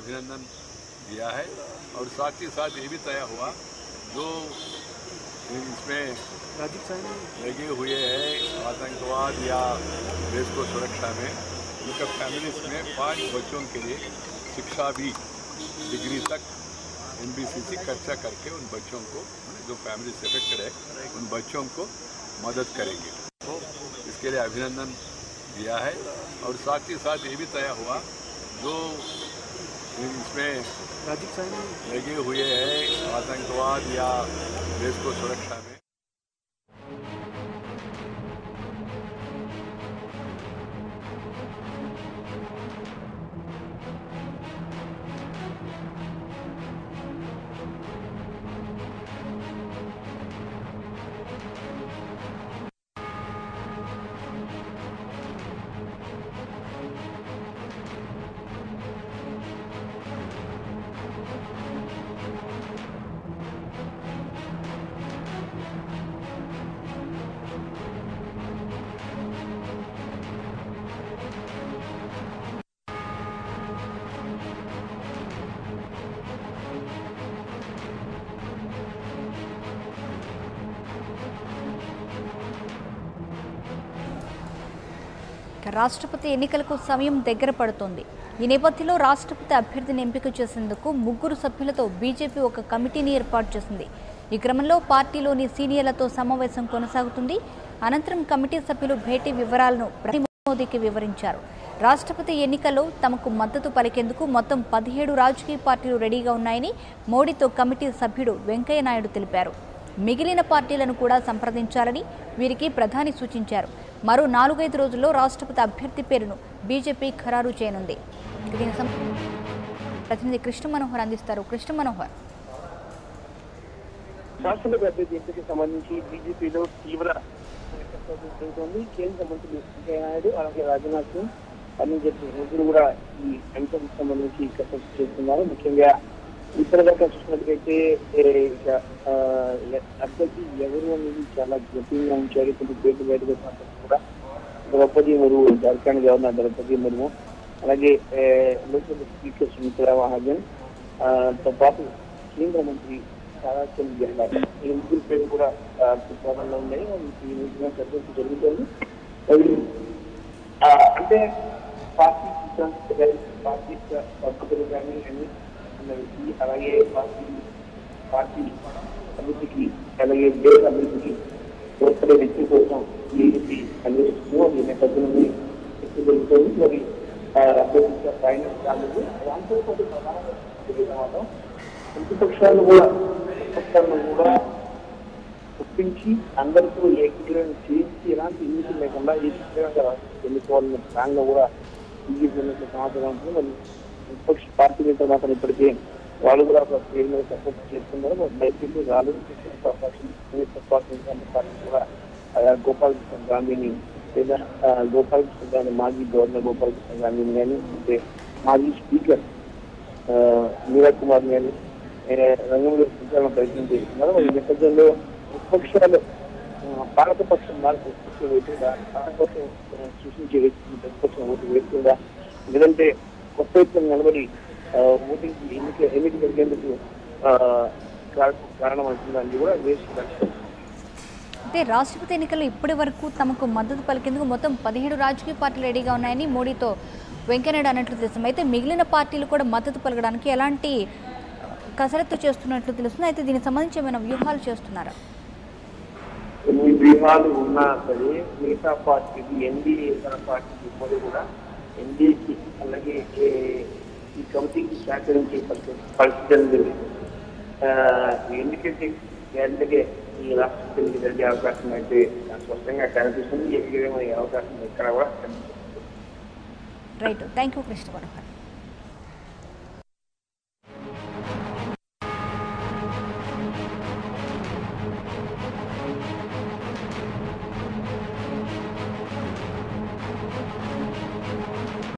अभिनंदन दिया है और साथ ही साथ ये भी तय हुआ जो इसमें लगे हुए हैं आतंकवाद या देश को सुरक्षा में उनका फैमिलीज में 5 बच्चों के लिए शिक्षा भी डिग्री तक NBCC खर्चा करके उन बच्चों को जो फैमिली से अफेक्टेड है उन बच्चों को मदद करेंगे। तो इसके लिए अभिनंदन दिया है और साथ ही साथ ये भी तय हुआ जो इसमें लगे हुए हैं आतंकवाद या देश को सुरक्षा में రాష్ట్రపతి ఎన్నికలకు సమయం దగ్గర పడుతోంది. ఈ నేపథ్యంలో రాష్ట్రపతి అభ్యర్థిని ఎంపిక చేసేందుకు 3 సభ్యులతో బీజేపీ ఒక కమిటీని ఏర్పాటు చేసింది. ఈ క్రమంలో పార్టీలోని సీనియర్లతో సమావేశం కొనసాగుతుంది. అనంతరం కమిటీ సభ్యులు భేటీ వివరాలను ప్రధాని మోదీకి వివరించారు. రాష్ట్రపతి ఎన్నికల్లో తమకు మద్దతు పలికేందుకు మొత్తం 17 రాజకీయ పార్టీలు రెడీగా ఉన్నాయని మోడీతో కమిటీ సభ్యుడు వెంకయ్య నాయుడు తెలిపారు. మిగిలిన పార్టీలను కూడా సంప్రదించాలని వీరికి ప్రధాని సూచించారు. మరో 4-5 రోజుల్లో రాష్ట్రపతి అభ్యర్థి పేరును బీజేపీ ఖరారు చేయనుంది. ప్రతినిధి కృష్ణ మనోహర్ అందిస్తారు. కృష్ణ మనోహర్, రాష్ట్రపతి అభ్యర్థి ఎంపికకి సంబంధించి బీజేపీలో తీవ్ర జరుగుతోంది. కేంద్ర మంత్రులు వెంకయ్య నాయుడు అలాగే రాజ్నాథ్ సింగ్ ముగ్గురు కూడా ఈ అంశానికి సంబంధించి కసరత్తు చేస్తున్నారు. ముఖ్యంగా ఇప్పటిదాకా చూసినట్లయితే అభ్యర్థి ఎవరు అనేది చాలా జటిలంగా ఉంచారు. కొంచెం పేర్లు బయటకు వచ్చినప్పుడు కూడా ద్రౌపది ముర్ము, జార్ఖండ్ గవర్నర్ ద్రౌపది ముర్ము, అలాగే లోక్సభ స్పీకర్ సుమిత్రా మహాజన్ తో పాటు కేంద్ర మంత్రి తారాచంద్ గెహ్లాట్ ఈ ముగ్గురు పేర్లు కూడా ప్రతిపాదనలో ఉన్నాయి. ఈ మధ్య కసరత్తు జరుగుతోంది. అంటే పార్టీ పద్ధతులు కానీ అన్ని అలాగే పార్టీ అభివృద్ధికి అలాగే దేశ అభివృద్ధికి తోడ్పడే వ్యక్తి కోసం బీజేపీ అన్వేషిస్తూ ఈ నేపథ్యంలో ఎక్కువ జరుగుతుంది. మరి అభ్యర్థిగా ఫైనల్ కాలేదు. దాంతో పాటు ప్రధానంగా ప్రతిపక్షాలను కూడా ఒప్పించి అందరితో ఏకీకరణ చేసి ఎలాంటి ఎన్నికలు లేకుండా ఏకీకరణగా ఎన్నుకోవాలన్న ప్లాన్ లో కూడా బీజేపీ సమాచారం ఉంటుంది. మరి విపక్ష పార్టీ నేతలు మాత్రం ఇప్పటికే వాళ్ళు కూడా ఒక పేరు మీద సపోర్ట్ చేస్తున్నారు. బయటకు రాలేదు కూడా గోపాలకృష్ణ గాంధీని లేదా గోపాలకృష్ణ గాంధీ మాజీ గవర్నర్ గోపాలకృష్ణ గాంధీని కానీ అంటే మాజీ స్పీకర్ నీరజ్ కుమార్ గాని రంగంలో ప్రచారణ ప్రయత్నం చేస్తున్నారు. ఈ నేపథ్యంలో విపక్షాలు పాలకపక్షం ప్రతిపక్షం సృష్టించే వ్యక్తి ప్రతిపక్షం ఓటు వేస్తుందా లేదంటే కొత్త ఎత్తున నిలబడి ఓటింగ్ ఎన్నిక జరిగేందుకు కారణం అవుతుందని కూడా వేసి. అయితే రాష్ట్రపతి ఎన్నికల్లో ఇప్పటి వరకు తమకు మద్దతు పలికేందుకు మొత్తం 17 రాజకీయ పార్టీలు రెడీగా ఉన్నాయని మోడీతో వెంకయ్యనాయుడు అన్నట్లు తెలుస్తుంది. అయితే మిగిలిన పార్టీలు కూడా మద్దతు పలకడానికి ఎలాంటి కసరత్తు చేస్తున్నట్లు తెలుస్తుంది. అయితే దీనికి సంబంధించి ఏమైనా వ్యూహాలు చేస్తున్నారా? ఎన్ని వ్యూహాలు ఉన్నా సరే మిగతా పార్టీకి ఎన్డీఏ ఇతర పార్టీకి ఇప్పుడు కూడా ఎన్డీఏకి అలాగే ఈ కమిటీకి సహకరించే పరిస్థితులు జరిగింది. ఎందుకంటే అందుకే ఈ రాష్ట్రపతి జరిగే అవకాశం అయితే స్పష్టంగా కనిపిస్తుంది. ఏమయ్యే అవకాశం ఎక్కడ కూడా కనిపిస్తుంది. Right, thank you Krishna Manohar.